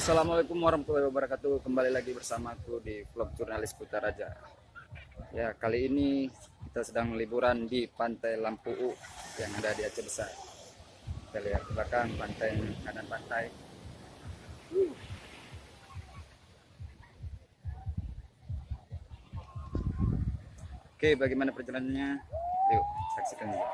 Assalamualaikum warahmatullahi wabarakatuh. Kembali lagi bersamaku di vlog jurnalis Kutaraja. Ya, kali ini kita sedang liburan di Pantai Lampu yang ada di Aceh Besar. Kita lihat ke belakang pantai, kanan pantai. Oke, bagaimana perjalanannya? Yuk, saksikan ya.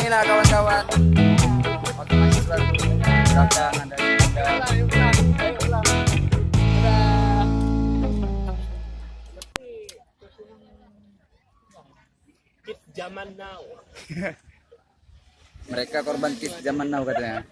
Inilah kawan-kawan waktu mahasiswa belakang ada Kids zaman now. mereka korban kids zaman now katanya.